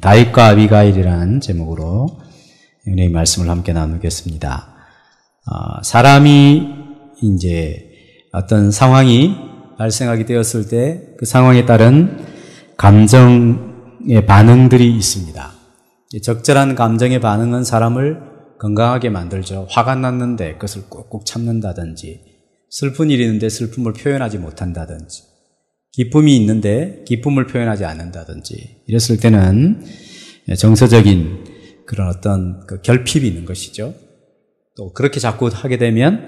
다윗과 아비가일이라는 제목으로 은혜의 말씀을 함께 나누겠습니다. 사람이 이제 어떤 상황이 발생하게 되었을 때 그 상황에 따른 감정의 반응들이 있습니다. 적절한 감정의 반응은 사람을 건강하게 만들죠. 화가 났는데 그것을 꾹꾹 참는다든지, 슬픈 일이 있는데 슬픔을 표현하지 못한다든지, 기쁨이 있는데 기쁨을 표현하지 않는다든지, 이랬을 때는 정서적인 그런 어떤 그 결핍이 있는 것이죠. 또 그렇게 자꾸 하게 되면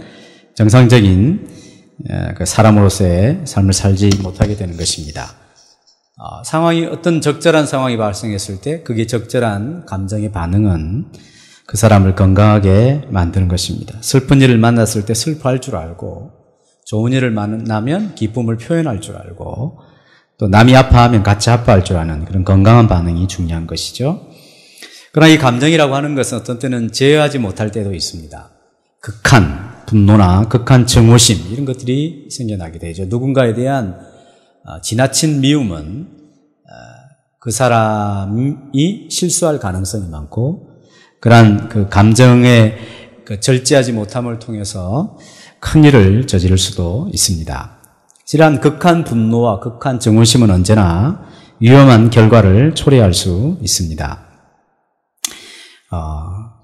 정상적인 그 사람으로서의 삶을 살지 못하게 되는 것입니다. 어떤 적절한 상황이 발생했을 때 그게 적절한 감정의 반응은 그 사람을 건강하게 만드는 것입니다. 슬픈 일을 만났을 때 슬퍼할 줄 알고, 좋은 일을 만나면 기쁨을 표현할 줄 알고, 또 남이 아파하면 같이 아파할 줄 아는 그런 건강한 반응이 중요한 것이죠. 그러나 이 감정이라고 하는 것은 어떤 때는 제어하지 못할 때도 있습니다. 극한 분노나 극한 증오심, 이런 것들이 생겨나게 되죠. 누군가에 대한 지나친 미움은 그 사람이 실수할 가능성이 많고, 그러한 그 감정의 그 절제하지 못함을 통해서 큰 일을 저지를 수도 있습니다. 이러한 극한 분노와 극한 증오심은 언제나 위험한 결과를 초래할 수 있습니다.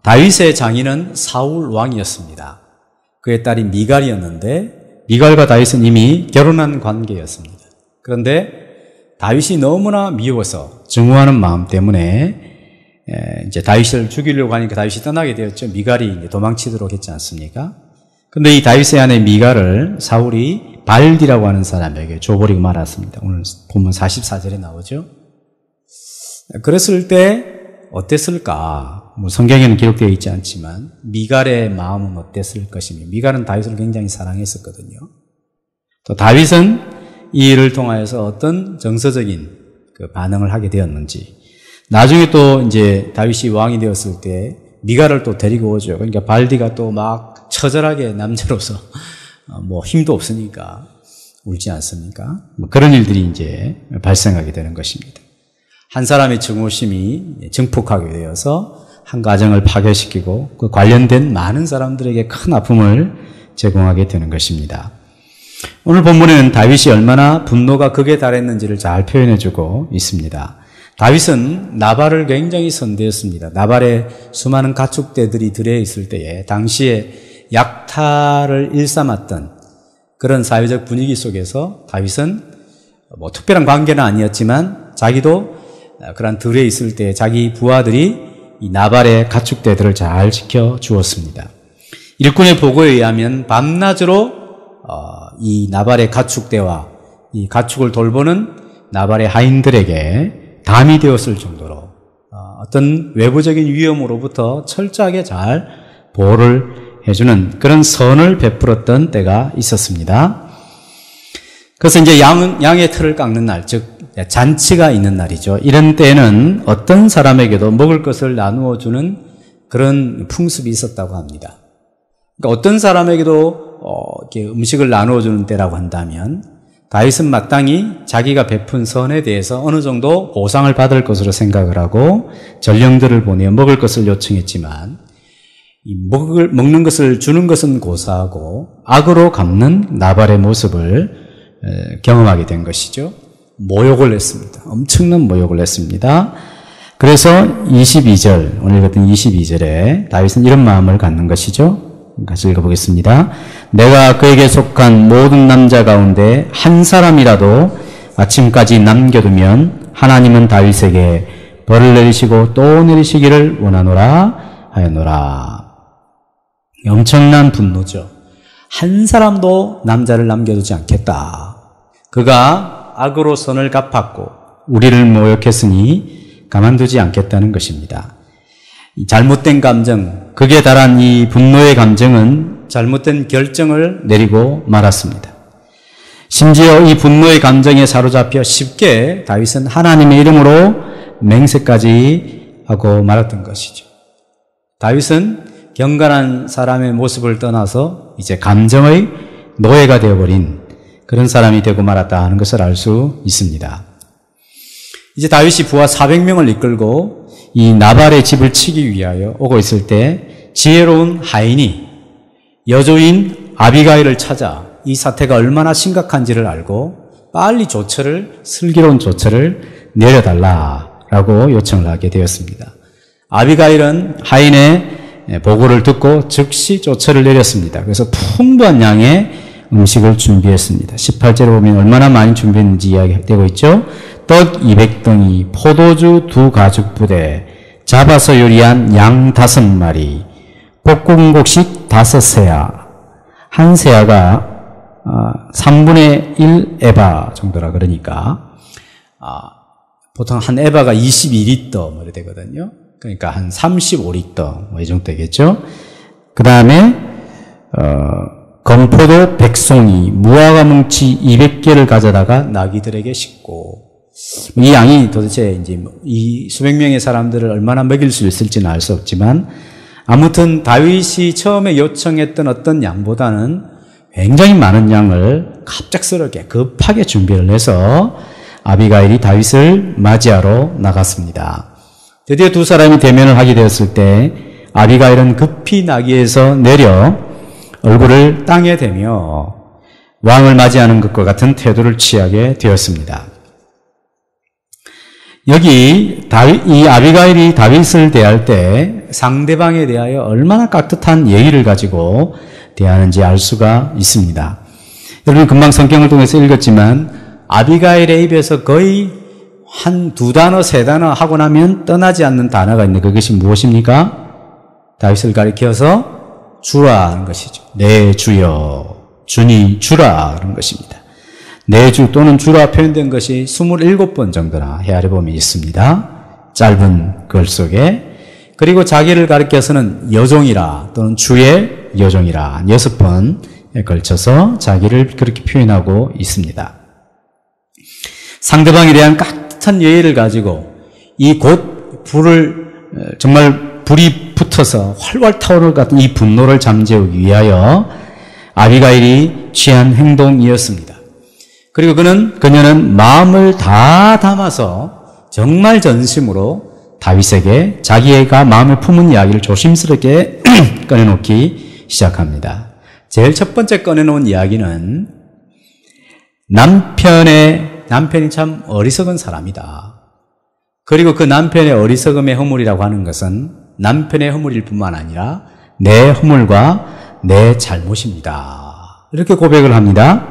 다윗의 장인은 사울 왕이었습니다. 그의 딸이 미갈이었는데, 미갈과 다윗은 이미 결혼한 관계였습니다. 그런데 다윗이 너무나 미워서 증오하는 마음 때문에 이제 다윗을 죽이려고 하니까 다윗이 떠나게 되었죠. 미갈이 이제 도망치도록 했지 않습니까? 근데 이 다윗의 아내 미갈을 사울이 발디라고 하는 사람에게 줘버리고 말았습니다. 오늘 본문 44절에 나오죠. 그랬을 때 어땠을까? 성경에는 기록되어 있지 않지만 미갈의 마음은 어땠을 것이며, 미갈은 다윗을 굉장히 사랑했었거든요. 또 다윗은 이 일을 통하여서 어떤 정서적인 그 반응을 하게 되었는지, 나중에 또 이제 다윗이 왕이 되었을 때 미갈을 또 데리고 오죠. 그러니까 발디가 또 막 처절하게 남자로서 힘도 없으니까 울지 않습니까? 그런 일들이 이제 발생하게 되는 것입니다. 한 사람의 증오심이 증폭하게 되어서 한 가정을 파괴시키고 그 관련된 많은 사람들에게 큰 아픔을 제공하게 되는 것입니다. 오늘 본문에는 다윗이 얼마나 분노가 극에 달했는지를 잘 표현해주고 있습니다. 다윗은 나발을 굉장히 선대했습니다. 나발의 수많은 가축대들이 들에 있을 때에 당시에 약탈을 일삼았던 그런 사회적 분위기 속에서 다윗은 특별한 관계는 아니었지만 자기도 그런 들에 있을 때 자기 부하들이 이 나발의 가축대들을 잘 지켜주었습니다. 일꾼의 보고에 의하면 밤낮으로 이 나발의 가축대와 이 가축을 돌보는 나발의 하인들에게 담이 되었을 정도로 어떤 외부적인 위험으로부터 철저하게 잘 보호를 해주는 그런 선을 베풀었던 때가 있었습니다. 그래서 이제 양의 털을 깎는 날, 즉 잔치가 있는 날이죠. 이런 때에는 어떤 사람에게도 먹을 것을 나누어 주는 그런 풍습이 있었다고 합니다. 그러니까 어떤 사람에게도 이렇게 음식을 나누어 주는 때라고 한다면 다윗은 마땅히 자기가 베푼 선에 대해서 어느 정도 보상을 받을 것으로 생각을 하고 전령들을 보내어 먹을 것을 요청했지만, 먹는 것을 주는 것은 고사하고 악으로 갚는 나발의 모습을 경험하게 된 것이죠. 모욕을 했습니다. 엄청난 모욕을 했습니다. 그래서 22절, 오늘 같은 22절에 다윗은 이런 마음을 갖는 것이죠. 같이 읽어보겠습니다. 내가 그에게 속한 모든 남자 가운데 한 사람이라도 아침까지 남겨두면 하나님은 다윗에게 벌을 내리시고 또 내리시기를 원하노라 하였노라. 엄청난 분노죠. 한 사람도 남자를 남겨두지 않겠다. 그가 악으로 선을 갚았고 우리를 모욕했으니 가만두지 않겠다는 것입니다. 잘못된 감정, 극에 달한 이 분노의 감정은 잘못된 결정을 내리고 말았습니다. 심지어 이 분노의 감정에 사로잡혀 쉽게 다윗은 하나님의 이름으로 맹세까지 하고 말았던 것이죠. 다윗은 경건한 사람의 모습을 떠나서 이제 감정의 노예가 되어버린 그런 사람이 되고 말았다 하는 것을 알 수 있습니다. 이제 다윗이 부하 400명을 이끌고 이 나발의 집을 치기 위하여 오고 있을 때 지혜로운 하인이 여조인 아비가일을 찾아 이 사태가 얼마나 심각한지를 알고 빨리 슬기로운 조처를 내려달라라고 요청을 하게 되었습니다. 아비가일은 하인의 보고를 듣고 즉시 조처를 내렸습니다. 그래서 풍부한 양의 음식을 준비했습니다. 18절에 보면 얼마나 많이 준비했는지 이야기되고 있죠. 떡 200덩이, 포도주 2가죽부대, 잡아서 요리한 양 5마리, 볶음곡식 5세아, 한 세아가 3분의 1 에바 정도라 그러니까 보통 한 에바가 22리터 뭐 이래 되거든요. 그러니까 한 35리터 뭐 이 정도 되겠죠. 그 다음에 건포도 100송이, 무화과 뭉치 200개를 가져다가 나귀들에게 싣고, 이 양이 도대체 이제 이 수백 명의 사람들을 얼마나 먹일 수 있을지는 알 수 없지만 아무튼 다윗이 처음에 요청했던 어떤 양보다는 굉장히 많은 양을 갑작스럽게 급하게 준비를 해서 아비가일이 다윗을 맞이하러 나갔습니다. 드디어 두 사람이 대면을 하게 되었을 때 아비가일은 급히 나귀에서 내려 얼굴을 땅에 대며 왕을 맞이하는 것과 같은 태도를 취하게 되었습니다. 여기 이 아비가일이 다윗을 대할 때 상대방에 대하여 얼마나 깍듯한 예의를 가지고 대하는지 알 수가 있습니다. 여러분 금방 성경을 통해서 읽었지만 아비가일의 입에서 거의 한 2단어, 3단어 하고 나면 떠나지 않는 단어가 있는데 그것이 무엇입니까? 다윗을 가리켜서 주라 하는 것이죠. 내 주여, 주니 주라 하는 것입니다. 내 주 또는 주라 표현된 것이 27번 정도나 헤아려 보면 있습니다. 짧은 글 속에. 그리고 자기를 가리켜서는 여종이라 또는 주의 여종이라 6번에 걸쳐서 자기를 그렇게 표현하고 있습니다. 상대방에 대한 깍듯한 예의를 가지고 이 곧 정말 불이 붙어서 활활 타오를 같은 이 분노를 잠재우기 위하여 아비가일이 취한 행동이었습니다. 그리고 그녀는 마음을 다 담아서 정말 전심으로 다윗에게 자기가 마음을 품은 이야기를 조심스럽게 꺼내놓기 시작합니다. 제일 첫 번째 꺼내놓은 이야기는 남편이 참 어리석은 사람이다. 그리고 그 남편의 어리석음의 허물이라고 하는 것은 남편의 허물일 뿐만 아니라 내 허물과 내 잘못입니다. 이렇게 고백을 합니다.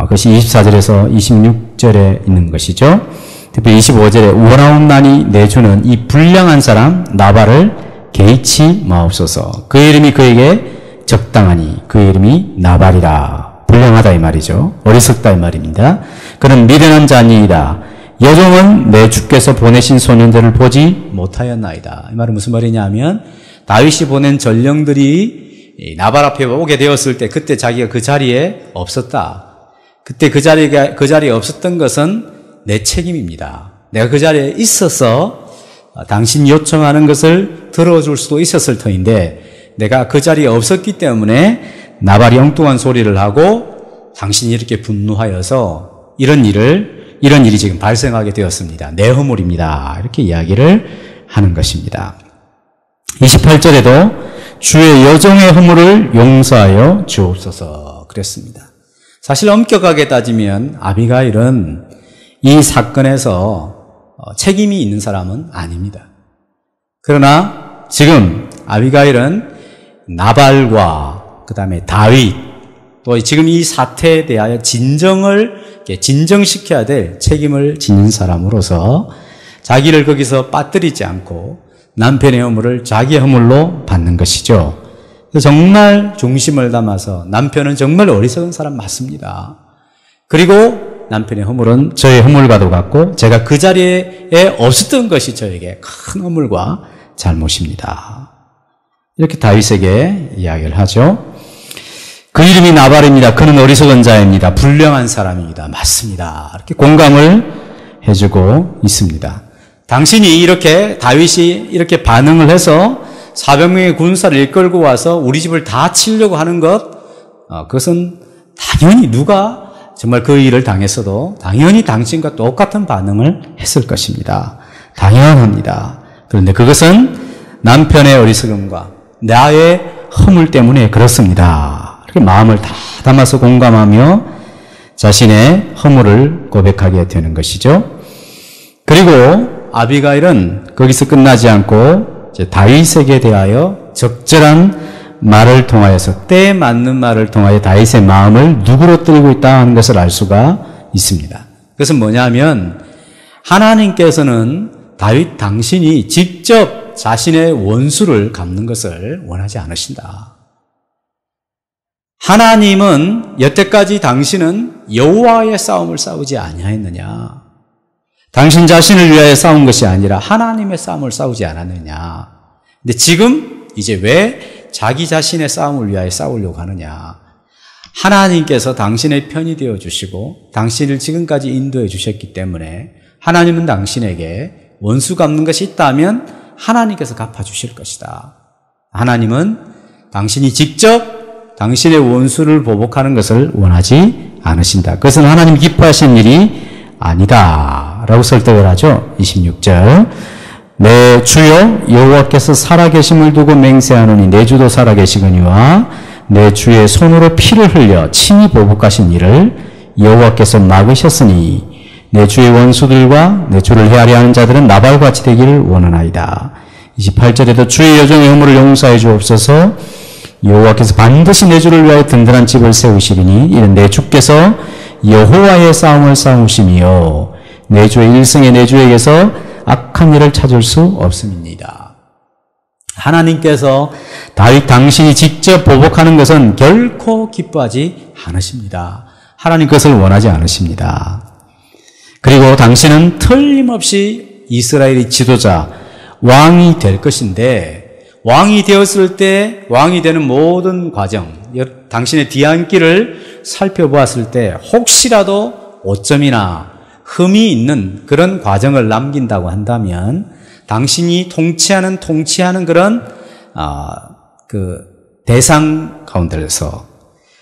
그것이 24절에서 26절에 있는 것이죠. 특히 25절에 원하옵나니 내 주는 이 불량한 사람 나발을 개의치 마옵소서. 그의 이름이 그에게 적당하니 그의 이름이 나발이라. 불량하다 이 말이죠. 어리석다 이 말입니다. 그는 미련한 자니이다. 여종은 내 주께서 보내신 소년들을 보지 못하였나이다. 이 말은 무슨 말이냐 하면 다윗이 보낸 전령들이 나발 앞에 오게 되었을 때 그때 자기가 그 자리에 없었다. 그때 그 자리에 없었던 것은 내 책임입니다. 내가 그 자리에 있어서 당신이 요청하는 것을 들어줄 수도 있었을 터인데 내가 그 자리에 없었기 때문에 나발이 엉뚱한 소리를 하고 당신이 이렇게 분노하여서 이런 일이 지금 발생하게 되었습니다. 내 허물입니다. 이렇게 이야기를 하는 것입니다. 28절에도 주의 여종의 허물을 용서하여 주옵소서 그랬습니다. 사실 엄격하게 따지면 아비가일은 이 사건에서 책임이 있는 사람은 아닙니다. 그러나 지금 아비가일은 나발과 그 다음에 다윗 또 지금 이 사태에 대하여 진정시켜야 될 책임을 지닌 사람으로서 자기를 거기서 빠뜨리지 않고 남편의 허물을 자기의 허물로 받는 것이죠. 정말 중심을 담아서 남편은 정말 어리석은 사람 맞습니다. 그리고 남편의 허물은 저의 허물과도 같고 제가 그 자리에 없었던 것이 저에게 큰 허물과 잘못입니다. 이렇게 다윗에게 이야기를 하죠. 그 이름이 나발입니다. 그는 어리석은 자입니다. 불량한 사람입니다. 맞습니다. 이렇게 공감을 해주고 있습니다. 당신이 다윗이 이렇게 반응을 해서 400명의 군사를 이끌고 와서 우리 집을 다 치려고 하는 그것은 당연히 누가 정말 그 일을 당했어도 당연히 당신과 똑같은 반응을 했을 것입니다. 당연합니다. 그런데 그것은 남편의 어리석음과 나의 허물 때문에 그렇습니다. 이렇게 마음을 다 담아서 공감하며 자신의 허물을 고백하게 되는 것이죠. 그리고 아비가일은 거기서 끝나지 않고 이제 다윗에게 대하여 적절한 말을 통하여서 때에 맞는 말을 통하여 다윗의 마음을 누그러뜨리고 있다 하는 것을 알 수가 있습니다. 그것은 뭐냐면 하나님께서는 다윗 당신이 직접 자신의 원수를 갚는 것을 원하지 않으신다. 하나님은 여태까지 당신은 여호와의 싸움을 싸우지 아니하였느냐? 당신 자신을 위하여 싸운 것이 아니라 하나님의 싸움을 싸우지 않았느냐? 근데 지금 이제 왜 자기 자신의 싸움을 위하여 싸우려고 하느냐? 하나님께서 당신의 편이 되어 주시고 당신을 지금까지 인도해 주셨기 때문에 하나님은 당신에게 원수 갚는 것이 있다면 하나님께서 갚아주실 것이다. 하나님은 당신이 직접 당신의 원수를 보복하는 것을 원하지 않으신다. 그것은 하나님 기뻐하시는 일이 아니다 라고 설득을 하죠. 26절 내 주여 여호와께서 살아계심을 두고 맹세하노니 내 주도 살아계시거니와 내 주의 손으로 피를 흘려 친히 보복하신 일을 여호와께서 막으셨으니 내 주의 원수들과 내 주를 헤아려 하는 자들은 나발같이 되기를 원하나이다. 28절에도 주의 여종의 허물을 용서해 주옵소서. 여호와께서 반드시 내 주를 위하여 든든한 집을 세우시리니 이는 내 주께서 여호와의 싸움을 싸우심이요 내 주의 일생에 내 주에게서 악한 일을 찾을 수 없음입니다. 하나님께서 다윗 당신이 직접 보복하는 것은 결코 기뻐하지 않으십니다. 하나님 그것을 원하지 않으십니다. 그리고 당신은 틀림없이 이스라엘의 지도자, 왕이 될 것인데 왕이 되었을 때 왕이 되는 모든 과정, 당신의 뒤안길을 살펴보았을 때 혹시라도 오점이나 흠이 있는 그런 과정을 남긴다고 한다면 당신이 통치하는 그런 그 대상 가운데서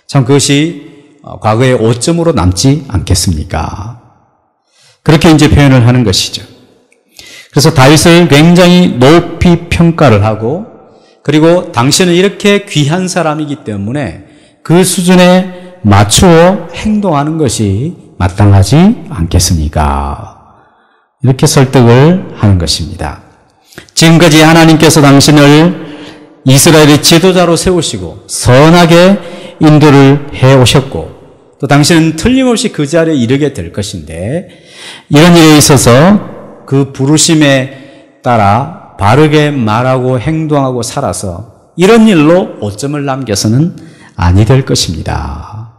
참 그것이 과거의 오점으로 남지 않겠습니까? 그렇게 이제 표현을 하는 것이죠. 그래서 다윗을 굉장히 높이 평가를 하고 그리고 당신은 이렇게 귀한 사람이기 때문에 그 수준에 맞추어 행동하는 것이 마땅하지 않겠습니까? 이렇게 설득을 하는 것입니다. 지금까지 하나님께서 당신을 이스라엘의 지도자로 세우시고 선하게 인도를 해오셨고 또 당신은 틀림없이 그 자리에 이르게 될 것인데 이런 일에 있어서 그 부르심에 따라 바르게 말하고 행동하고 살아서 이런 일로 오점을 남겨서는 아니 될 것입니다.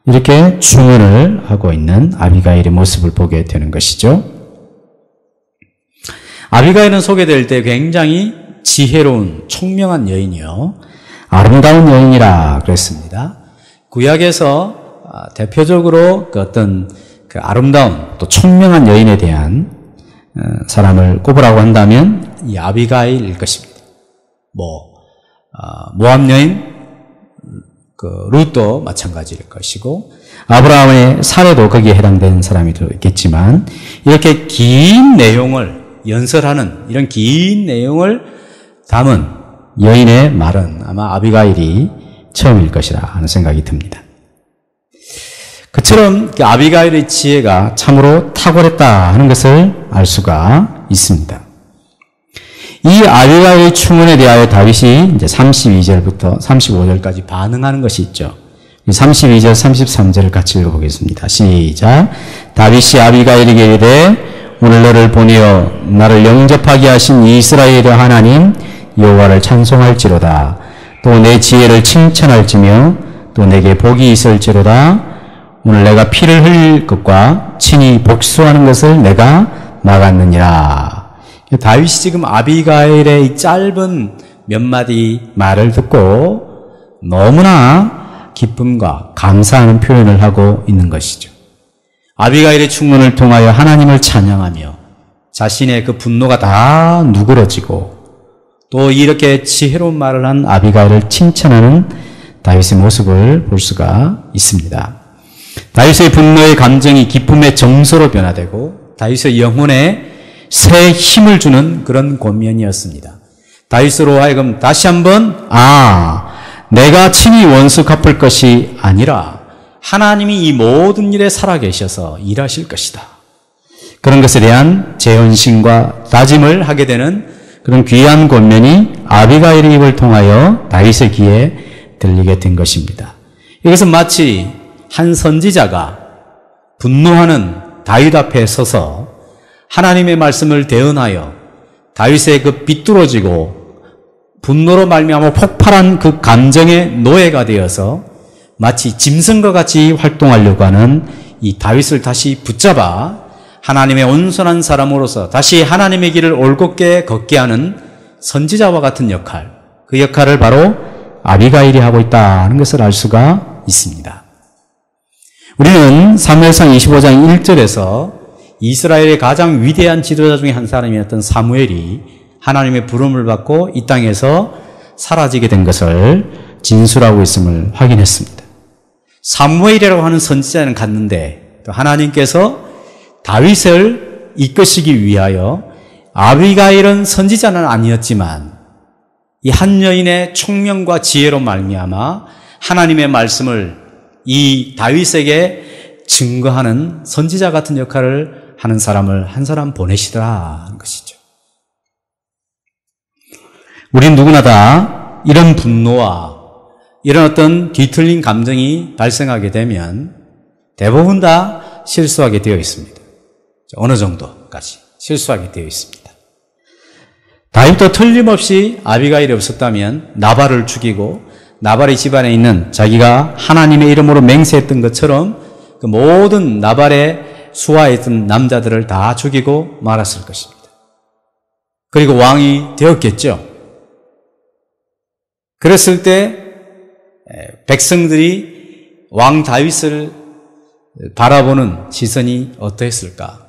이렇게 충언을 하고 있는 아비가일의 모습을 보게 되는 것이죠. 아비가일은 소개될 때 굉장히 지혜로운 총명한 여인이요 아름다운 여인이라 그랬습니다. 구약에서 대표적으로 그 어떤 그 아름다운 또 총명한 여인에 대한 사람을 꼽으라고 한다면 이 아비가일일 것입니다. 모압 여인 그 룻도 마찬가지일 것이고 아브라함의 사례도 거기에 해당되는 사람이 또 있겠지만 이렇게 긴 내용을 연설하는 이런 긴 내용을 담은 여인의 말은 아마 아비가일이 처음일 것이라 하는 생각이 듭니다. 그처럼 아비가일의 지혜가 참으로 탁월했다 하는 것을 알 수가 있습니다. 이 아비가일의 충언에 대하여 다윗이 이제 32절부터 35절까지 반응하는 것이 있죠. 32절, 33절을 같이 읽어보겠습니다. 시작. 다윗이 아비가일에게 이르되 오늘 너를 보내어 나를 영접하게 하신 이스라엘의 하나님 여호와를 찬송할지로다. 또 내 지혜를 칭찬할지며 또 내게 복이 있을지로다. 오늘 내가 피를 흘릴 것과 친히 복수하는 것을 내가 막았느니라. 다윗이 지금 아비가일의 이 짧은 몇 마디 말을 듣고 너무나 기쁨과 감사하는 표현을 하고 있는 것이죠. 아비가일의 충언을 통하여 하나님을 찬양하며 자신의 그 분노가 다 누그러지고 또 이렇게 지혜로운 말을 한 아비가일을 칭찬하는 다윗의 모습을 볼 수가 있습니다. 다윗의 분노의 감정이 기쁨의 정서로 변화되고 다윗의 영혼에 새 힘을 주는 그런 권면이었습니다. 다윗으로 하여금 다시 한번 내가 친히 원수 갚을 것이 아니라 하나님이 이 모든 일에 살아계셔서 일하실 것이다. 그런 것에 대한 재헌신과 다짐을 하게 되는 그런 귀한 권면이 아비가일의 입을 통하여 다윗의 귀에 들리게 된 것입니다. 이것은 마치 한 선지자가 분노하는 다윗 앞에 서서 하나님의 말씀을 대언하여 다윗의 그 비뚤어지고 분노로 말미암아 폭발한 그 감정의 노예가 되어서 마치 짐승과 같이 활동하려고 하는 이 다윗을 다시 붙잡아 하나님의 온전한 사람으로서 다시 하나님의 길을 올곧게 걷게 하는 선지자와 같은 역할, 그 역할을 바로 아비가일이 하고 있다는 것을 알 수가 있습니다. 우리는 사무엘상 25장 1절에서 이스라엘의 가장 위대한 지도자 중에 한 사람이었던 사무엘이 하나님의 부름을 받고 이 땅에서 사라지게 된 것을 진술하고 있음을 확인했습니다. 사무엘이라고 하는 선지자는 갔는데 또 하나님께서 다윗을 이끄시기 위하여 아비가일은 선지자는 아니었지만 이 한 여인의 총명과 지혜로 말미암아 하나님의 말씀을 이 다윗에게 증거하는 선지자 같은 역할을 하는 사람을 한 사람 보내시더라 하는 것이죠. 우린 누구나 다 이런 분노와 이런 어떤 뒤틀린 감정이 발생하게 되면 대부분 다 실수하게 되어 있습니다. 어느 정도까지 실수하게 되어 있습니다. 다윗도 틀림없이 아비가일이 없었다면 나발을 죽이고 나발의 집안에 있는 자기가 하나님의 이름으로 맹세했던 것처럼 그 모든 나발의 수하에 있던 남자들을 다 죽이고 말았을 것입니다. 그리고 왕이 되었겠죠. 그랬을 때 백성들이 왕 다윗을 바라보는 시선이 어떠했을까?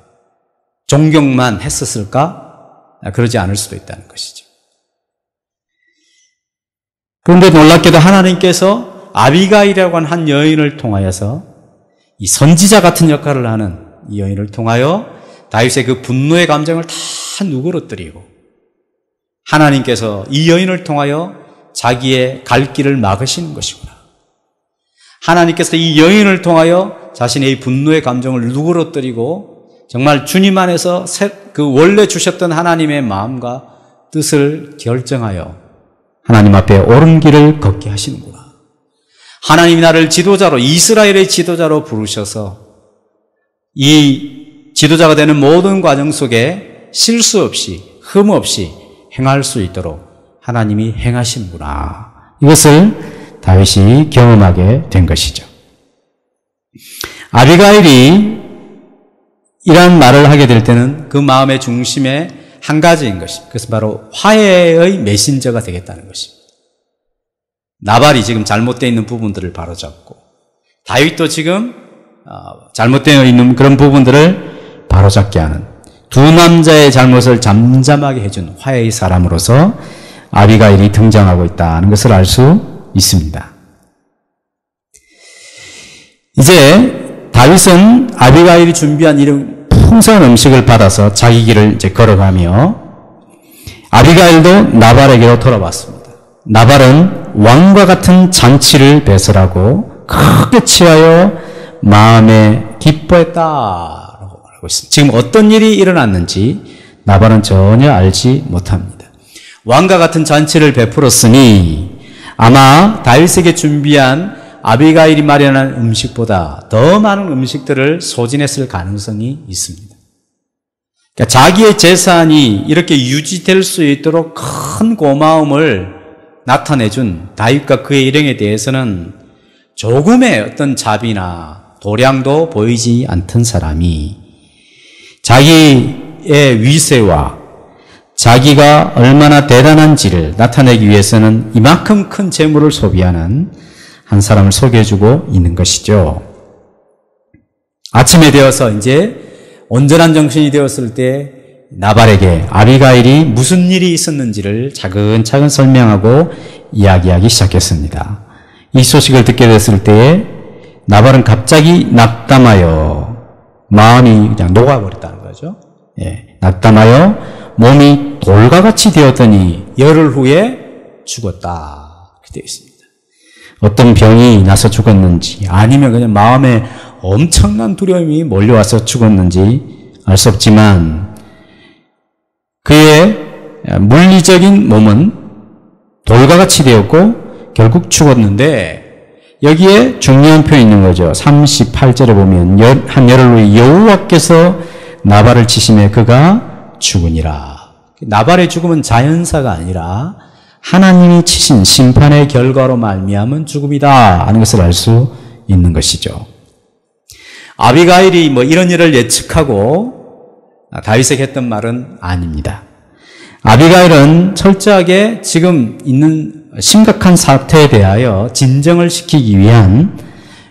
존경만 했었을까? 그러지 않을 수도 있다는 것이죠. 그런데 놀랍게도 하나님께서 아비가일이라고 하는 한 여인을 통하여서 이 선지자 같은 역할을 하는 이 여인을 통하여 다윗의 그 분노의 감정을 다 누그러뜨리고 하나님께서 이 여인을 통하여 자기의 갈 길을 막으시는 것이구나. 하나님께서 이 여인을 통하여 자신의 이 분노의 감정을 누그러뜨리고 정말 주님 안에서 그 원래 주셨던 하나님의 마음과 뜻을 결정하여 하나님 앞에 옳은 길을 걷게 하시는구나. 하나님이 나를 지도자로, 이스라엘의 지도자로 부르셔서 이 지도자가 되는 모든 과정 속에 실수 없이, 흠 없이 행할 수 있도록 하나님이 행하시는구나. 이것을 다윗이 경험하게 된 것이죠. 아비가일이 이런 말을 하게 될 때는 그 마음의 중심에 한 가지인 것입니다. 그래서 바로 화해의 메신저가 되겠다는 것입니다. 나발이 지금 잘못되어 있는 부분들을 바로잡고 다윗도 지금 잘못되어 있는 그런 부분들을 바로잡게 하는 두 남자의 잘못을 잠잠하게 해준 화해의 사람으로서 아비가일이 등장하고 있다는 것을 알 수 있습니다. 이제 다윗은 아비가일이 준비한 이런 풍성한 음식을 받아서 자기 길을 이제 걸어가며 아비가일도 나발에게로 돌아왔습니다. 나발은 왕과 같은 잔치를 배설하고 크게 취하여 마음에 기뻐했다라고 말하고 있습니다. 지금 어떤 일이 일어났는지 나발은 전혀 알지 못합니다. 왕과 같은 잔치를 베풀었으니 아마 다윗에게 준비한 아비가일이 마련한 음식보다 더 많은 음식들을 소진했을 가능성이 있습니다. 그러니까 자기의 재산이 이렇게 유지될 수 있도록 큰 고마움을 나타내준 다윗과 그의 일행에 대해서는 조금의 어떤 자비나 도량도 보이지 않던 사람이 자기의 위세와 자기가 얼마나 대단한지를 나타내기 위해서는 이만큼 큰 재물을 소비하는 한 사람을 소개해주고 있는 것이죠. 아침에 되어서 이제 온전한 정신이 되었을 때 나발에게 아비가일이 무슨 일이 있었는지를 차근차근 설명하고 이야기하기 시작했습니다. 이 소식을 듣게 됐을 때에 나발은 갑자기 낙담하여 마음이 그냥 녹아버렸다는 거죠. 예, 낙담하여 몸이 돌과 같이 되었더니 열흘 후에 죽었다. 그렇게 되어 있습니다. 어떤 병이 나서 죽었는지 아니면 그냥 마음에 엄청난 두려움이 몰려와서 죽었는지 알 수 없지만 그의 물리적인 몸은 돌과 같이 되었고 결국 죽었는데 여기에 중요한 표현이 있는 거죠. 38절에 보면 한 열흘 후에 여호와께서 나발을 치심에 그가 죽으니라. 나발의 죽음은 자연사가 아니라 하나님이 치신 심판의 결과로 말미암은 죽음이다 하는 것을 알 수 있는 것이죠. 아비가일이 이런 일을 예측하고 다윗에게 했던 말은 아닙니다. 아비가일은 철저하게 지금 있는 심각한 사태에 대하여 진정을 시키기 위한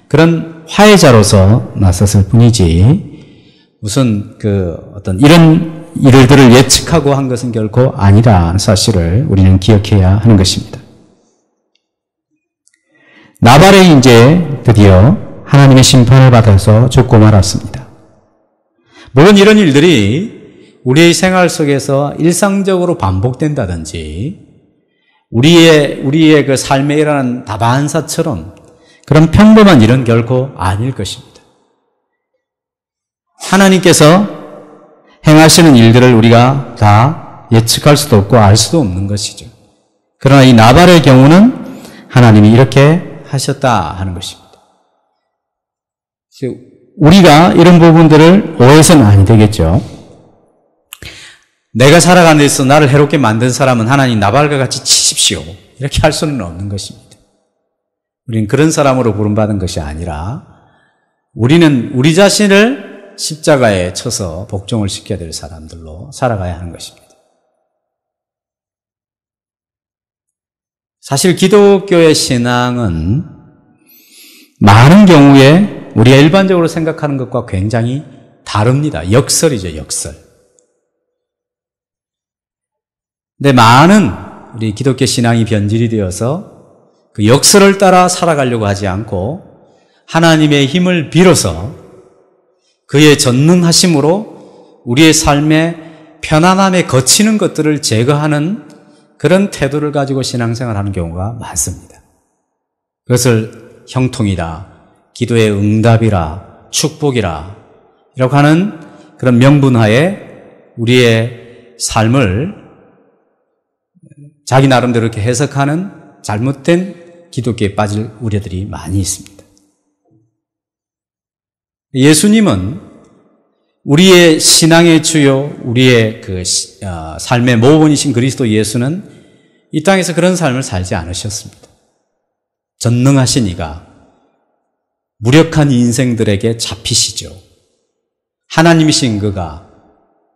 그런 화해자로서 나섰을 뿐이지 무슨 어떤 이런 일들을 예측하고 한 것은 결코 아니라는 사실을 우리는 기억해야 하는 것입니다. 나발이 이제 드디어 하나님의 심판을 받아서 죽고 말았습니다. 물론 이런 일들이 우리의 생활 속에서 일상적으로 반복된다든지 우리의 그 삶에 일어나는 다반사처럼 그런 평범한 일은 결코 아닐 것입니다. 하나님께서 행하시는 일들을 우리가 다 예측할 수도 없고 알 수도 없는 것이죠. 그러나 이 나발의 경우는 하나님이 이렇게 하셨다 하는 것입니다. 우리가 이런 부분들을 오해서는 아니 되겠죠. 내가 살아가는 데서 나를 해롭게 만든 사람은 하나님 나발과 같이 치십시오. 이렇게 할 수는 없는 것입니다. 우리는 그런 사람으로 부름받은 것이 아니라 우리는 우리 자신을 십자가에 쳐서 복종을 시켜야 될 사람들로 살아가야 하는 것입니다. 사실 기독교의 신앙은 많은 경우에 우리가 일반적으로 생각하는 것과 굉장히 다릅니다. 역설이죠, 역설. 근데 많은 우리 기독교 신앙이 변질이 되어서 그 역설을 따라 살아가려고 하지 않고 하나님의 힘을 빌어서 그의 전능하심으로 우리의 삶에 편안함에 거치는 것들을 제거하는 그런 태도를 가지고 신앙생활하는 경우가 많습니다. 그것을 형통이다, 기도의 응답이라, 축복이라 이라고 하는 그런 명분하에 우리의 삶을 자기 나름대로 이렇게 해석하는 잘못된 기독교에 빠질 우려들이 많이 있습니다. 예수님은 우리의 신앙의 주요, 우리의 삶의 모본이신 그리스도 예수는 이 땅에서 그런 삶을 살지 않으셨습니다. 전능하신 이가 무력한 인생들에게 잡히시죠. 하나님이신 그가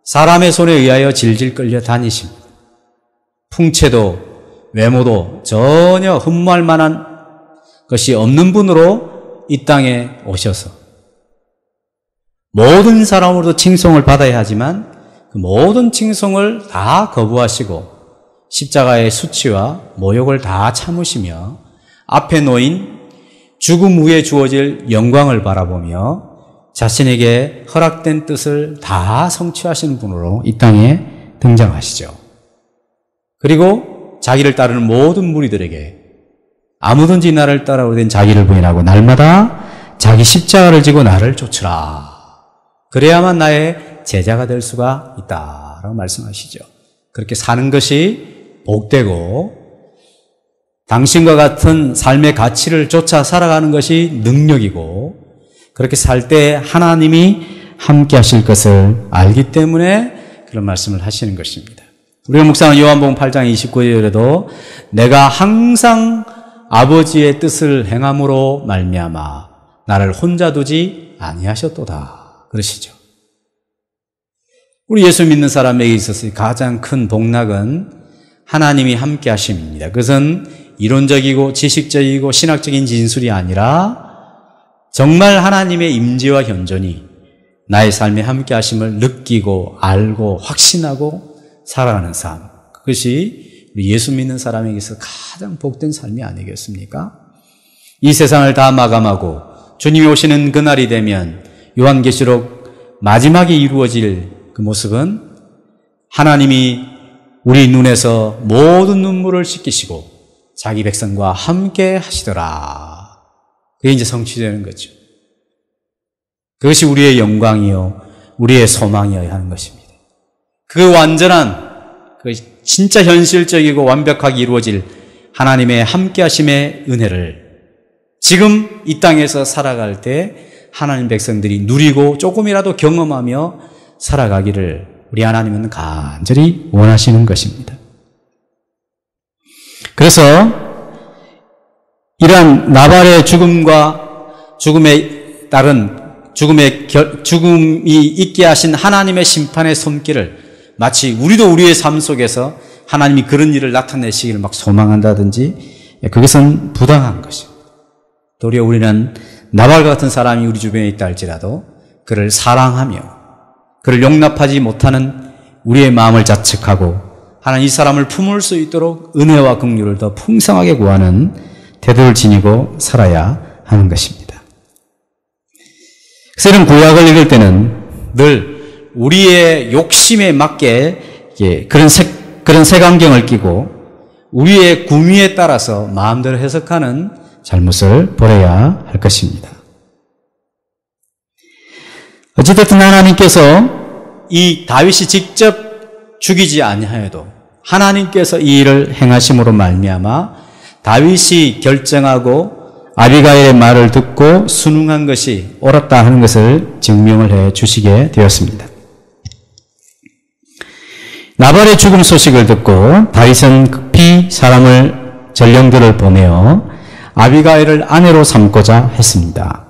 사람의 손에 의하여 질질 끌려 다니십니다. 풍채도 외모도 전혀 흠모할 만한 것이 없는 분으로 이 땅에 오셔서 모든 사람으로도 칭송을 받아야 하지만 그 모든 칭송을 다 거부하시고 십자가의 수치와 모욕을 다 참으시며 앞에 놓인 죽음 후에 주어질 영광을 바라보며 자신에게 허락된 뜻을 다 성취하시는 분으로 이 땅에 등장하시죠. 그리고 자기를 따르는 모든 무리들에게 아무든지 나를 따라오든 자기를 부인하고 날마다 자기 십자가를 지고 나를 쫓으라. 그래야만 나의 제자가 될 수가 있다라고 말씀하시죠. 그렇게 사는 것이 복되고 당신과 같은 삶의 가치를 쫓아 살아가는 것이 능력이고 그렇게 살 때 하나님이 함께 하실 것을 알기 때문에 그런 말씀을 하시는 것입니다. 우리가 묵상한 요한복음 8장 29절에도 내가 항상 아버지의 뜻을 행함으로 말미암아 나를 혼자 두지 아니하셨도다 그러시죠. 우리 예수 믿는 사람에게 있어서 가장 큰 복락은 하나님이 함께 하심입니다. 그것은 이론적이고 지식적이고 신학적인 진술이 아니라 정말 하나님의 임재와 현존이 나의 삶에 함께 하심을 느끼고 알고 확신하고 살아가는 삶. 그것이 우리 예수 믿는 사람에게서 가장 복된 삶이 아니겠습니까? 이 세상을 다 마감하고 주님이 오시는 그날이 되면 요한계시록 마지막에 이루어질 그 모습은 하나님이 우리 눈에서 모든 눈물을 씻기시고 자기 백성과 함께 하시더라. 그게 이제 성취되는 거죠. 그것이 우리의 영광이요 우리의 소망이어야 하는 것입니다. 그 완전한, 그 진짜 현실적이고 완벽하게 이루어질 하나님의 함께하심의 은혜를 지금 이 땅에서 살아갈 때 하나님 백성들이 누리고 조금이라도 경험하며 살아가기를 우리 하나님은 간절히 원하시는 것입니다. 그래서 이러한 나발의 죽음과 죽음에 따른 죽음이 있게 하신 하나님의 심판의 손길을 마치 우리도 우리의 삶 속에서 하나님이 그런 일을 나타내시기를 막 소망한다든지 그것은 부당한 것입니다. 도리어 우리는 나발과 같은 사람이 우리 주변에 있다 할지라도 그를 사랑하며 그를 용납하지 못하는 우리의 마음을 자책하고 하나님 이 사람을 품을 수 있도록 은혜와 긍휼을 더 풍성하게 구하는 태도를 지니고 살아야 하는 것입니다. 그래서 이런 구약을 읽을 때는 늘 우리의 욕심에 맞게 그런 색안경을 끼고 우리의 구미에 따라서 마음대로 해석하는 잘못을 버려야 할 것입니다. 어찌됐든 하나님께서 이 다윗이 직접 죽이지 아니하여도 하나님께서 이 일을 행하심으로 말미암아 다윗이 결정하고 아비가일의 말을 듣고 순응한 것이 옳았다 하는 것을 증명을 해 주시게 되었습니다. 나발의 죽음 소식을 듣고 다윗은 급히 전령들을 보내어 아비가일을 아내로 삼고자 했습니다.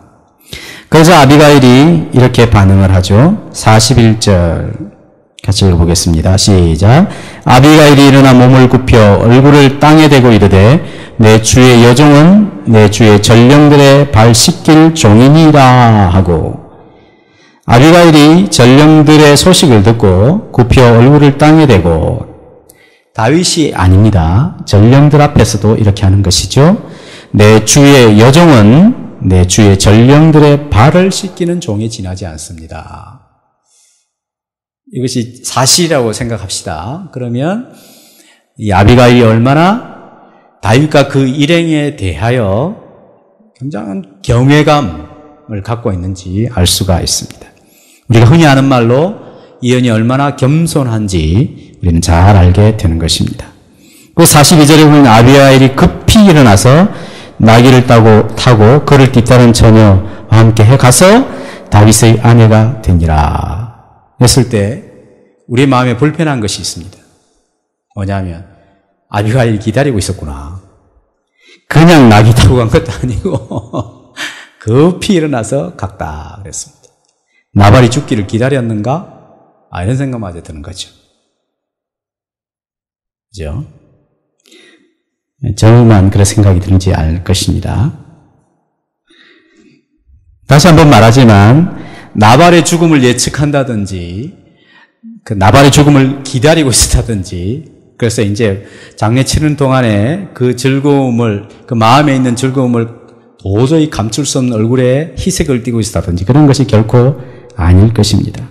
그래서 아비가일이 이렇게 반응을 하죠. 41절 같이 읽어보겠습니다. 시작. 아비가일이 일어나 몸을 굽혀 얼굴을 땅에 대고 이르되 내 주의 여종은 내 주의 전령들의 발 씻길 종이니라 하고, 아비가일이 전령들의 소식을 듣고 굽혀 얼굴을 땅에 대고, 다윗이 아닙니다. 전령들 앞에서도 이렇게 하는 것이죠. 내 주의 여종은 내 주의 전령들의 발을 씻기는 종에 지나지 않습니다. 이것이 사실이라고 생각합시다. 그러면 이 아비가일이 얼마나 다윗과 그 일행에 대하여 굉장한 경외감을 갖고 있는지 알 수가 있습니다. 우리가 흔히 하는 말로 이 연이 얼마나 겸손한지 우리는 잘 알게 되는 것입니다. 그 42절에 보면 아비가일이 급히 일어나서 나귀를 타고 그를 뒤따른 처녀와 함께 해가서 다윗의 아내가 되니라 했을 때 우리 마음에 불편한 것이 있습니다. 뭐냐면 아비가일이 기다리고 있었구나. 그냥 나귀 타고 간 것도 아니고 급히 일어나서 갔다 그랬습니다. 나발이 죽기를 기다렸는가? 이런 생각마저 드는 거죠. 그죠? 저만 그런 생각이 드는지 알 것입니다. 다시 한번 말하지만 나발의 죽음을 예측한다든지 그 나발의 죽음을 기다리고 있었다든지, 그래서 이제 장례 치르는 동안에 그 즐거움을, 그 마음에 있는 즐거움을 도저히 감출 수 없는 얼굴에 희색을 띠고 있었다든지 그런 것이 결코 아닐 것입니다.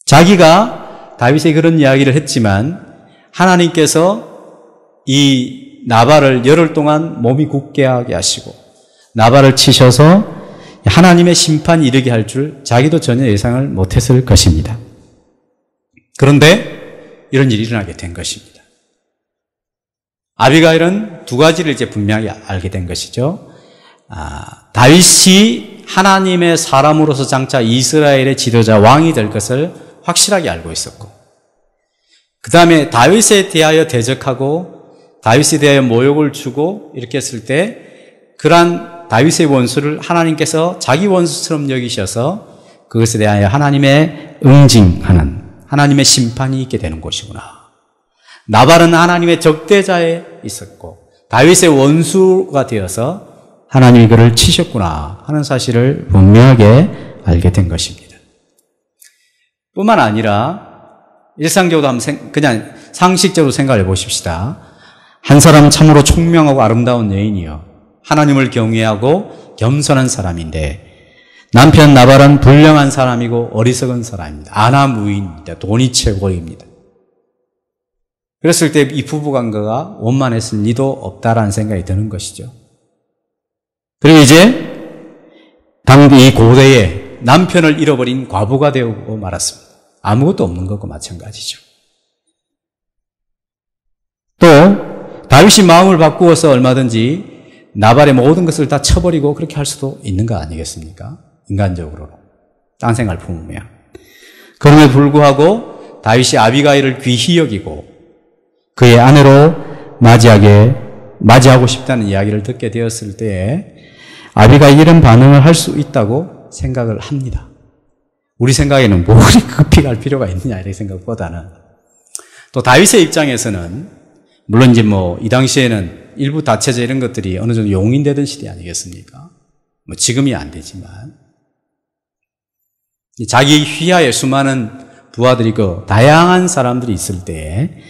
자기가 다윗에게 그런 이야기를 했지만 하나님께서 이 나발을 열흘 동안 몸이 굳게 하게 하시고 나발을 치셔서 하나님의 심판이 이르게 할 줄 자기도 전혀 예상을 못했을 것입니다. 그런데 이런 일이 일어나게 된 것입니다. 아비가일은 두 가지를 이제 분명히 알게 된 것이죠. 다윗이 하나님의 사람으로서 장차 이스라엘의 지도자 왕이 될 것을 확실하게 알고 있었고, 그 다음에 다윗에 대하여 대적하고 다윗에 대하여 모욕을 주고 이렇게 했을 때 그러한 다윗의 원수를 하나님께서 자기 원수처럼 여기셔서 그것에 대하여 하나님의 응징하는 하나님의 심판이 있게 되는 것이구나. 나발은 하나님의 적대자에 있었고 다윗의 원수가 되어서 하나님이 그를 치셨구나 하는 사실을 분명하게 알게 된 것입니다. 뿐만 아니라 일상적으로 한번 그냥 상식적으로 생각해 보십시다. 한 사람은 참으로 총명하고 아름다운 여인이요, 하나님을 경외하고 겸손한 사람인데 남편 나발은 불량한 사람이고 어리석은 사람입니다. 아나무인입니다. 돈이 최고입니다. 그랬을 때 이 부부관계가 원만했을 리도 없다라는 생각이 드는 것이죠. 그리고 이제 이 고대에 남편을 잃어버린 과부가 되고 말았습니다. 아무것도 없는 것과 마찬가지죠. 또 다윗이 마음을 바꾸어서 얼마든지 나발의 모든 것을 다 쳐버리고 그렇게 할 수도 있는 거 아니겠습니까? 인간적으로 딴 생각을 품으면. 그럼에도 불구하고 다윗이 아비가일을 귀히 여기고 그의 아내로 맞이하고 싶다는 이야기를 듣게 되었을 때에 아비가일이 이런 반응을 할 수 있다고 생각을 합니다. 우리 생각에는 뭐 그리 급히 갈 필요가 있느냐 이런 생각보다는 또 다윗의 입장에서는 물론 이제 이 당시에는 일부 다체제 이런 것들이 어느 정도 용인되던 시대 아니겠습니까? 지금이 안 되지만 자기 휘하에 수많은 부하들이 다양한 사람들이 있을 때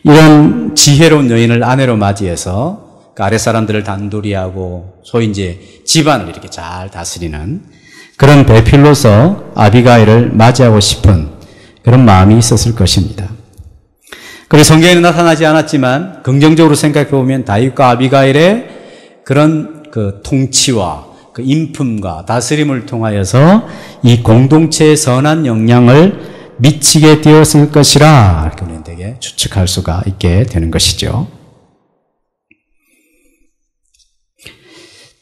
이런 지혜로운 여인을 아내로 맞이해서 그 아랫 사람들을 단도리하고 소위 이제 집안을 이렇게 잘 다스리는 그런 배필로서 아비가일을 맞이하고 싶은 그런 마음이 있었을 것입니다. 그래서 성경에는 나타나지 않았지만 긍정적으로 생각해 보면 다윗과 아비가일의 그런 그 통치와 그 인품과 다스림을 통하여서 이 공동체에 선한 영향을 미치게 되었을 것이라 이렇게 우리는 되게 추측할 수가 있게 되는 것이죠.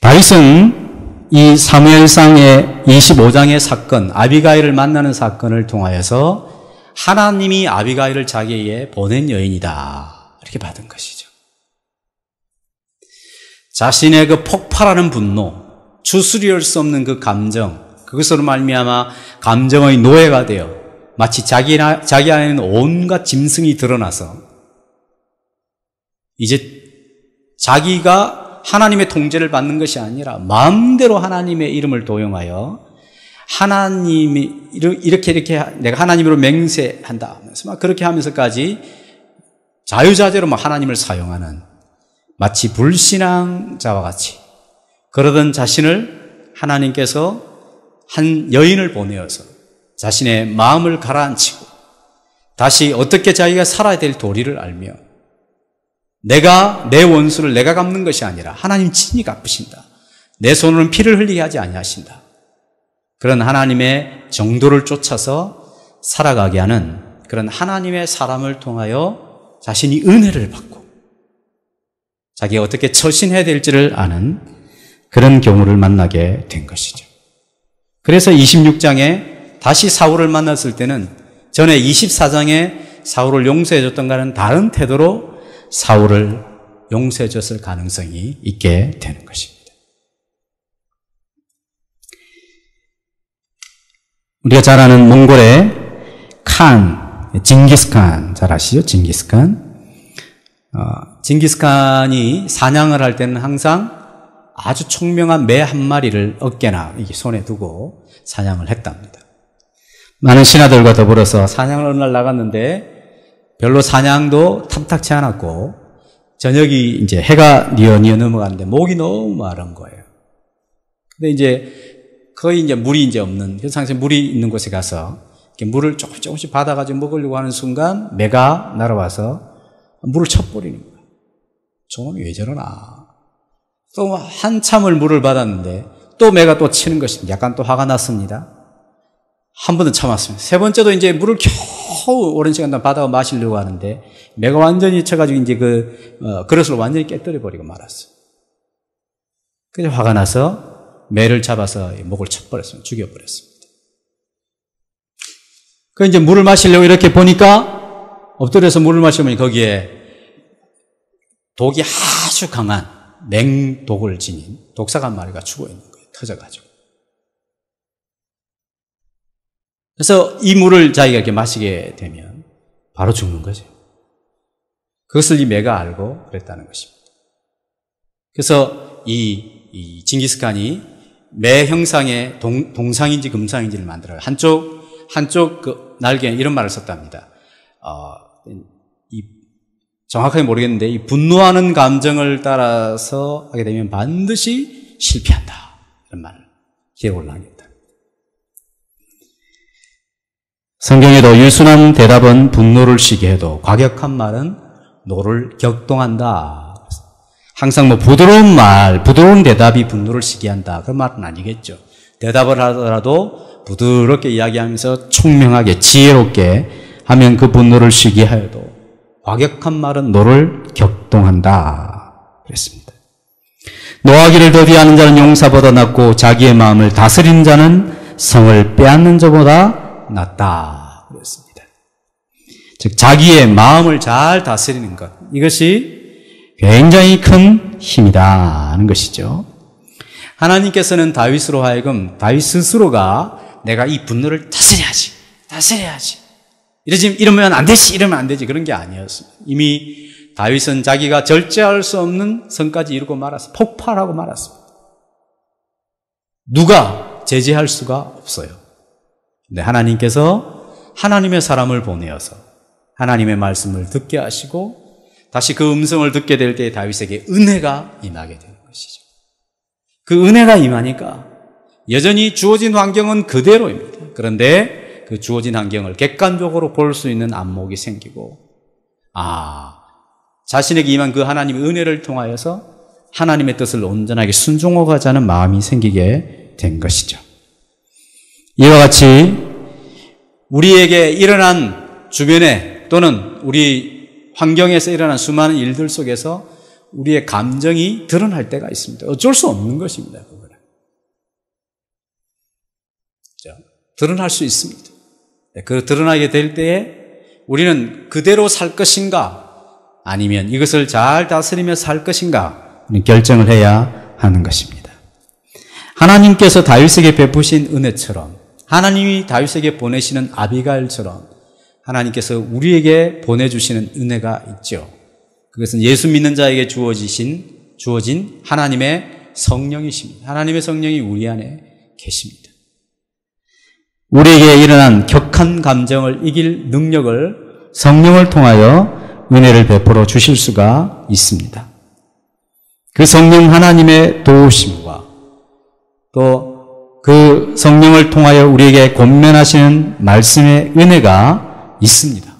다윗은 이 사무엘상의 25장의 사건, 아비가일을 만나는 사건을 통하여서 하나님이 아비가일을 자기에게 보낸 여인이다 이렇게 받은 것이죠. 자신의 그 폭발하는 분노, 추스릴 수 없는 그 감정, 그것으로 말미암아 감정의 노예가 되어 마치 자기 안에는 온갖 짐승이 드러나서 이제 자기가 하나님의 통제를 받는 것이 아니라 마음대로 하나님의 이름을 도용하여 하나님이 이렇게 내가 하나님으로 맹세한다 하면서 막 그렇게 하면서까지 자유자재로 막 하나님을 사용하는 마치 불신앙자와 같이 그러던 자신을 하나님께서 한 여인을 보내어서 자신의 마음을 가라앉히고 다시 어떻게 자기가 살아야 될 도리를 알며 내 원수를 내가 갚는 것이 아니라 하나님 친히 갚으신다. 내 손으로는 피를 흘리게 하지 아니하신다. 그런 하나님의 정도를 쫓아서 살아가게 하는 그런 하나님의 사람을 통하여 자신이 은혜를 받고 자기가 어떻게 처신해야 될지를 아는 그런 경우를 만나게 된 것이죠. 그래서 26장에 다시 사울을 만났을 때는 전에 24장에 사울을 용서해줬던가는 다른 태도로 사울을 용서해줬을 가능성이 있게 되는 것입니다. 우리가 잘 아는 몽골의 징기스칸 잘 아시죠? 징기스칸이 사냥을 할 때는 항상 아주 총명한 매 한 마리를 어깨나 손에 두고 사냥을 했답니다. 많은 신하들과 더불어서 사냥을 어느 날 나갔는데 별로 사냥도 탐탁치 않았고 저녁이 이제 해가 뉘어 넘어가는데 목이 너무 마른 거예요. 근데 이제 거의 이제 물이 이제 없는 그 상태에서 물이 있는 곳에 가서 이렇게 물을 조금씩 받아가지고 먹으려고 하는 순간 매가 날아와서 물을 쳐버리는 거예요. 저놈이 왜 저러나. 또 한참을 물을 받았는데 또 매가 또 치는 것입니다. 약간 또 화가 났습니다. 한 번은 참았습니다. 세 번째도 이제 물을 겨우 오랜 시간 동안 받아 마시려고 하는데 매가 완전히 쳐가지고 이제 그릇을 완전히 깨뜨려 버리고 말았어요. 그래서 화가 나서 매를 잡아서 목을 쳐버렸습니다. 죽여버렸습니다. 그 이제 물을 마시려고 이렇게 보니까 엎드려서 물을 마시면 거기에 독이 아주 강한 맹독을 지닌 독사가 한 마리가 죽어 있는 거예요. 터져가지고. 그래서 이 물을 자기가 이렇게 마시게 되면 바로 죽는 거죠. 그것을 이 매가 알고 그랬다는 것입니다. 그래서 이 징기스칸이 매 형상의 동상인지 금상인지를 만들어요. 한쪽 그 날개에 이런 말을 썼답니다. 이 정확하게 모르겠는데 이 분노하는 감정을 따라서 하게 되면 반드시 실패한다. 이런 말을 기억을 하겠다. 성경에도 유순한 대답은 분노를 쉬게 해도 과격한 말은 노를 격동한다. 항상 부드러운 말, 부드러운 대답이 분노를 쉬게 한다. 그런 말은 아니겠죠. 대답을 하더라도 부드럽게 이야기하면서 총명하게 지혜롭게 하면 그 분노를 쉬게 하여도 과격한 말은 노를 격동한다. 그랬습니다. 노하기를 더디하는 자는 용사보다 낫고 자기의 마음을 다스리는 자는 성을 빼앗는 자보다 낫다. 그랬습니다. 즉 자기의 마음을 잘 다스리는 것, 이것이 굉장히 큰 힘이다 하는 것이죠. 하나님께서는 다윗으로 하여금 다윗 스스로가 내가 이 분노를 다스려야지. 이러면 안 되지. 그런 게 아니었습니다. 이미 다윗은 자기가 절제할 수 없는 선까지 이루고 말았습니다. 폭발하고 말았습니다. 누가 제재할 수가 없어요. 근데 하나님께서 하나님의 사람을 보내어서 하나님의 말씀을 듣게 하시고 다시 그 음성을 듣게 될 때 다윗에게 은혜가 임하게 되는 것이죠. 그 은혜가 임하니까 여전히 주어진 환경은 그대로입니다. 그런데 그 주어진 환경을 객관적으로 볼 수 있는 안목이 생기고, 자신에게 임한 그 하나님의 은혜를 통하여서 하나님의 뜻을 온전하게 순종하자는 마음이 생기게 된 것이죠. 이와 같이 우리에게 일어난 주변에 또는 우리 환경에서 일어난 수많은 일들 속에서 우리의 감정이 드러날 때가 있습니다. 어쩔 수 없는 것입니다. 그거는. 드러날 수 있습니다. 그 드러나게 될 때에 우리는 그대로 살 것인가 아니면 이것을 잘 다스리며 살 것인가 결정을 해야 하는 것입니다. 하나님께서 다윗에게 베푸신 은혜처럼 하나님이 다윗에게 보내시는 아비가일처럼 하나님께서 우리에게 보내주시는 은혜가 있죠. 그것은 예수 믿는 자에게 주어진 하나님의 성령이십니다. 하나님의 성령이 우리 안에 계십니다. 우리에게 일어난 격한 감정을 이길 능력을 성령을 통하여 은혜를 베풀어 주실 수가 있습니다. 그 성령 하나님의 도우심과 또 그 성령을 통하여 우리에게 권면하시는 말씀의 은혜가 있습니다.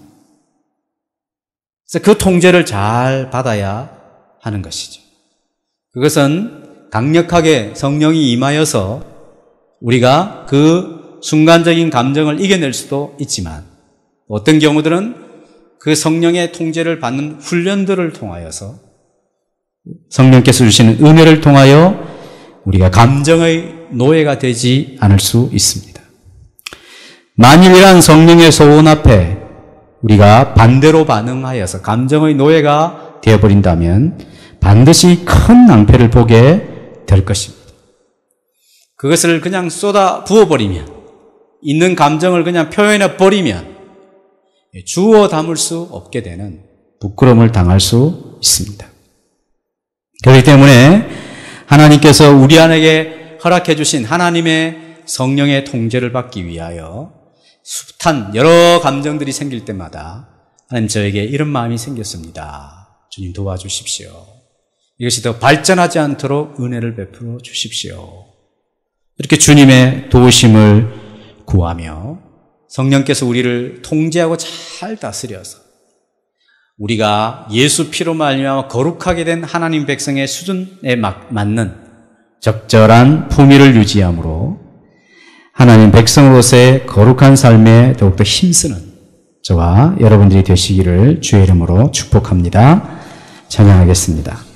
그래서 그 통제를 잘 받아야 하는 것이죠. 그것은 강력하게 성령이 임하여서 우리가 그 순간적인 감정을 이겨낼 수도 있지만 어떤 경우들은 그 성령의 통제를 받는 훈련들을 통하여서 성령께서 주시는 은혜를 통하여 우리가 감정의 노예가 되지 않을 수 있습니다. 만일 이러한 성령의 소원 앞에 우리가 반대로 반응하여서 감정의 노예가 되어버린다면 반드시 큰 낭패를 보게 될 것입니다. 그것을 그냥 쏟아 부어버리면, 있는 감정을 그냥 표현해 버리면 주워 담을 수 없게 되는 부끄러움을 당할 수 있습니다. 그렇기 때문에 하나님께서 우리 안에게 허락해 주신 하나님의 성령의 통제를 받기 위하여 숱한 여러 감정들이 생길 때마다 하나님 저에게 이런 마음이 생겼습니다. 주님 도와주십시오. 이것이 더 발전하지 않도록 은혜를 베풀어 주십시오. 이렇게 주님의 도우심을 구하며 성령께서 우리를 통제하고 잘 다스려서 우리가 예수 피로 말미암아 거룩하게 된 하나님 백성의 수준에 맞는 적절한 품위를 유지함으로 하나님 백성으로서의 거룩한 삶에 더욱더 힘쓰는 저와 여러분들이 되시기를 주의 이름으로 축복합니다. 찬양하겠습니다.